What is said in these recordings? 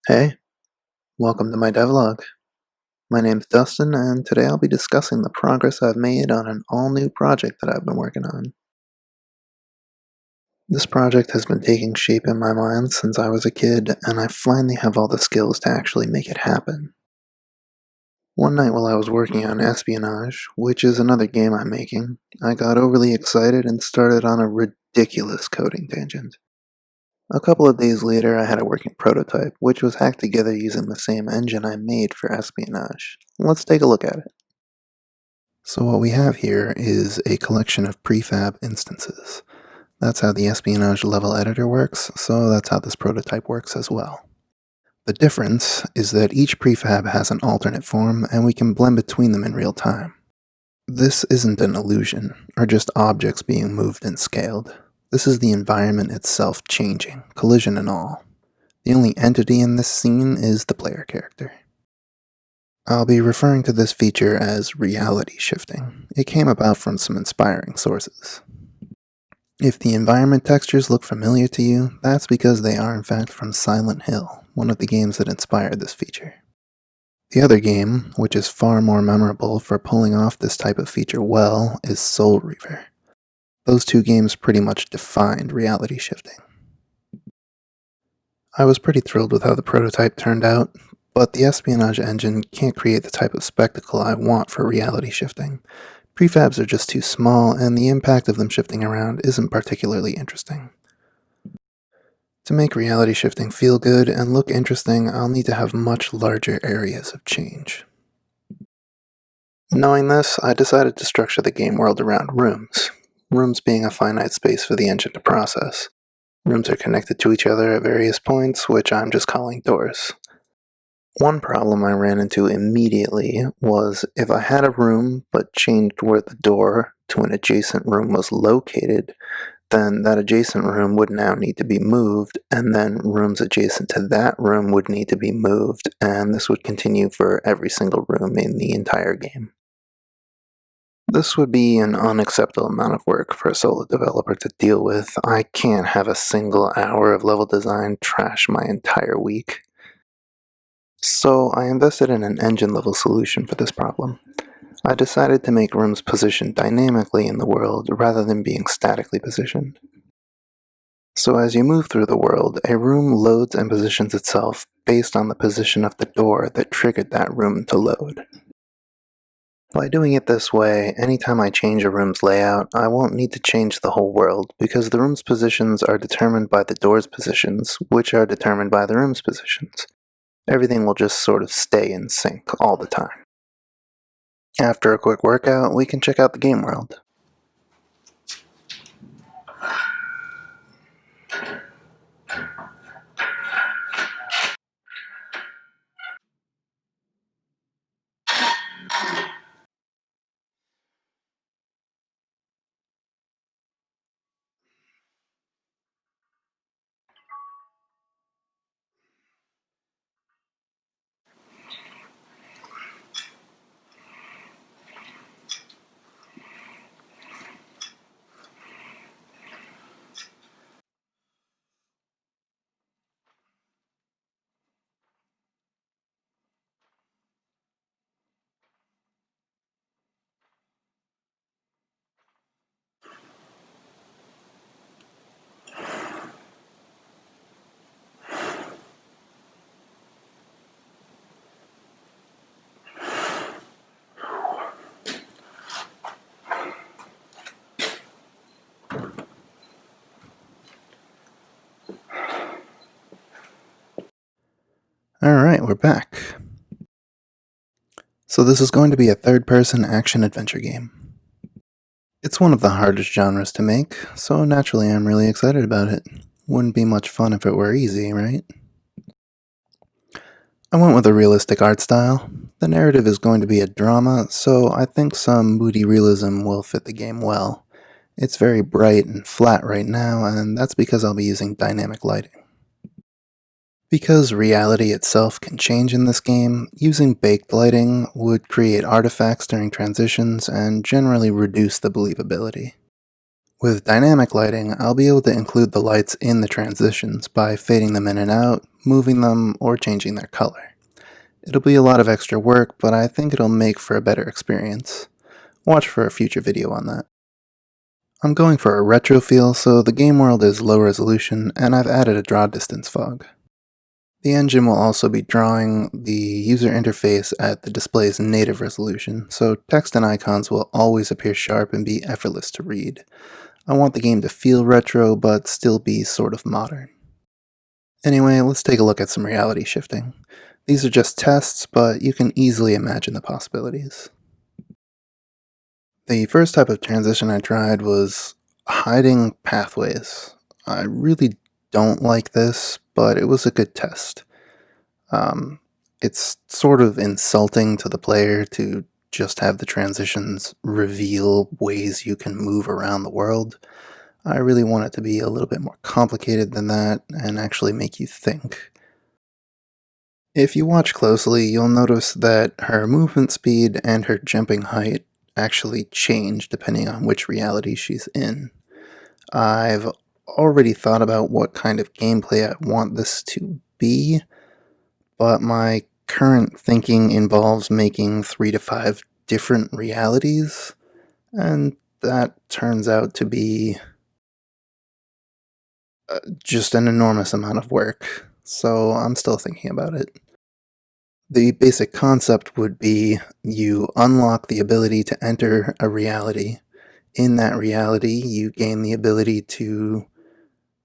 Hey, welcome to my devlog. My name's Dustin, and today I'll be discussing the progress I've made on an all-new project that I've been working on. This project has been taking shape in my mind since I was a kid, and I finally have all the skills to actually make it happen. One night while I was working on Espionage, which is another game I'm making, I got overly excited and started on a ridiculous coding tangent. A couple of days later, I had a working prototype, which was hacked together using the same engine I made for Espionage. Let's take a look at it. So what we have here is a collection of prefab instances. That's how the Espionage level editor works, so that's how this prototype works as well. The difference is that each prefab has an alternate form, and we can blend between them in real time. This isn't an illusion, or just objects being moved and scaled. This is the environment itself changing, collision and all. The only entity in this scene is the player character. I'll be referring to this feature as reality shifting. It came about from some inspiring sources. If the environment textures look familiar to you, that's because they are in fact from Silent Hill, one of the games that inspired this feature. The other game, which is far more memorable for pulling off this type of feature well, is Soul Reaver. Those two games pretty much defined reality shifting. I was pretty thrilled with how the prototype turned out, but the Espionage engine can't create the type of spectacle I want for reality shifting. Prefabs are just too small, and the impact of them shifting around isn't particularly interesting. To make reality shifting feel good and look interesting, I'll need to have much larger areas of change. Knowing this, I decided to structure the game world around rooms. Rooms being a finite space for the engine to process. Rooms are connected to each other at various points, which I'm just calling doors. One problem I ran into immediately was if I had a room but changed where the door to an adjacent room was located, then that adjacent room would now need to be moved, and then rooms adjacent to that room would need to be moved, and this would continue for every single room in the entire game. This would be an unacceptable amount of work for a solo developer to deal with. I can't have a single hour of level design trash my entire week. So I invested in an engine-level solution for this problem. I decided to make rooms positioned dynamically in the world rather than being statically positioned. So as you move through the world, a room loads and positions itself based on the position of the door that triggered that room to load. By doing it this way, anytime I change a room's layout, I won't need to change the whole world, because the room's positions are determined by the door's positions, which are determined by the room's positions. Everything will just sort of stay in sync all the time. After a quick workout, we can check out the game world. Alright, we're back. So this is going to be a third-person action-adventure game. It's one of the hardest genres to make, so naturally I'm really excited about it. Wouldn't be much fun if it were easy, right? I went with a realistic art style. The narrative is going to be a drama, so I think some moody realism will fit the game well. It's very bright and flat right now, and that's because I'll be using dynamic lighting. Because reality itself can change in this game, using baked lighting would create artifacts during transitions and generally reduce the believability. With dynamic lighting, I'll be able to include the lights in the transitions by fading them in and out, moving them, or changing their color. It'll be a lot of extra work, but I think it'll make for a better experience. Watch for a future video on that. I'm going for a retro feel, so the game world is low resolution, and I've added a draw distance fog. The engine will also be drawing the user interface at the display's native resolution, so text and icons will always appear sharp and be effortless to read. I want the game to feel retro, but still be sort of modern. Anyway, let's take a look at some reality shifting. These are just tests, but you can easily imagine the possibilities. The first type of transition I tried was hiding pathways. I really don't like this, but it was a good test. It's sort of insulting to the player to just have the transitions reveal ways you can move around the world. I really want it to be a little bit more complicated than that and actually make you think. If you watch closely, you'll notice that her movement speed and her jumping height actually change depending on which reality she's in. I've already thought about what kind of gameplay I want this to be, but my current thinking involves making 3 to 5 different realities, and that turns out to be just an enormous amount of work, so I'm still thinking about it. The basic concept would be you unlock the ability to enter a reality. In that reality, you gain the ability to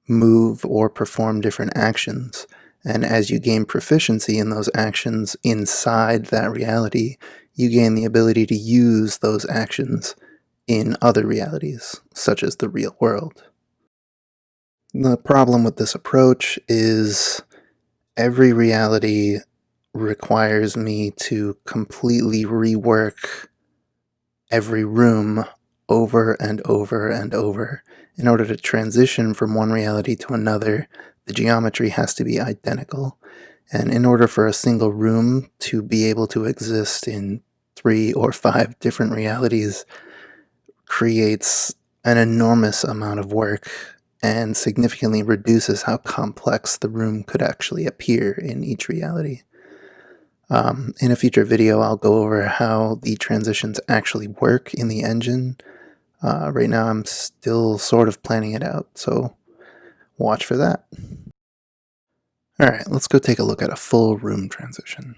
move or perform different actions. And as you gain proficiency in those actions inside that reality, you gain the ability to use those actions in other realities, such as the real world. The problem with this approach is every reality requires me to completely rework every room over and over and over. In order to transition from one reality to another, the geometry has to be identical. And in order for a single room to be able to exist in 3 or 5 different realities creates an enormous amount of work and significantly reduces how complex the room could actually appear in each reality. In a future video, I'll go over how the transitions actually work in the engine. Right now, I'm still sort of planning it out, so watch for that. Alright, let's go take a look at a full room transition.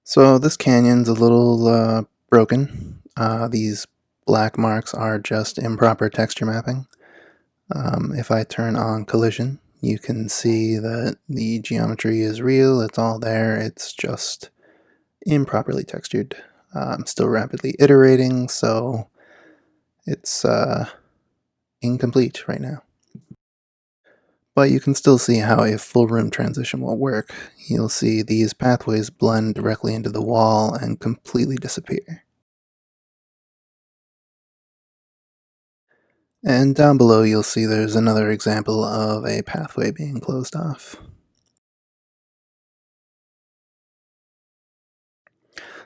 So this canyon's a little broken. These black marks are just improper texture mapping. If I turn on collision, you can see that the geometry is real, it's all there, it's just improperly textured. I'm still rapidly iterating, so it's incomplete right now. But you can still see how a full room transition will work. You'll see these pathways blend directly into the wall and completely disappear. And down below you'll see there's another example of a pathway being closed off.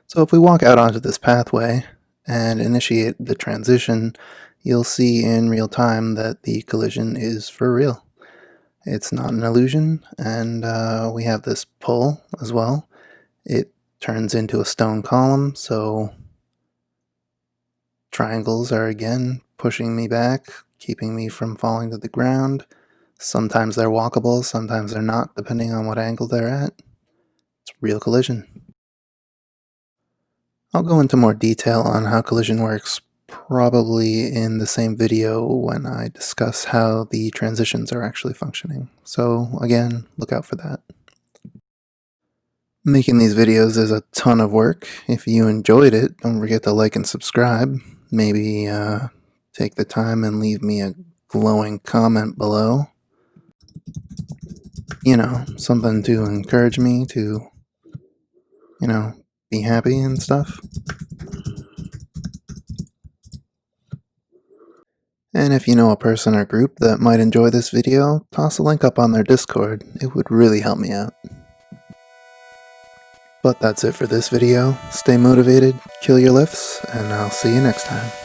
So if we walk out onto this pathway and initiate the transition, you'll see in real time that the collision is for real. It's not an illusion, and we have this pull as well. It turns into a stone column, so triangles are again pushing me back, keeping me from falling to the ground. Sometimes they're walkable, sometimes they're not, depending on what angle they're at. It's real collision. I'll go into more detail on how collision works probably in the same video when I discuss how the transitions are actually functioning. So again, look out for that. Making these videos is a ton of work. If you enjoyed it, don't forget to like and subscribe. Maybe take the time and leave me a glowing comment below. You know, something to encourage me to, be happy and stuff. And if you know a person or group that might enjoy this video, toss a link up on their Discord. It would really help me out. But that's it for this video. Stay motivated, kill your lifts, and I'll see you next time.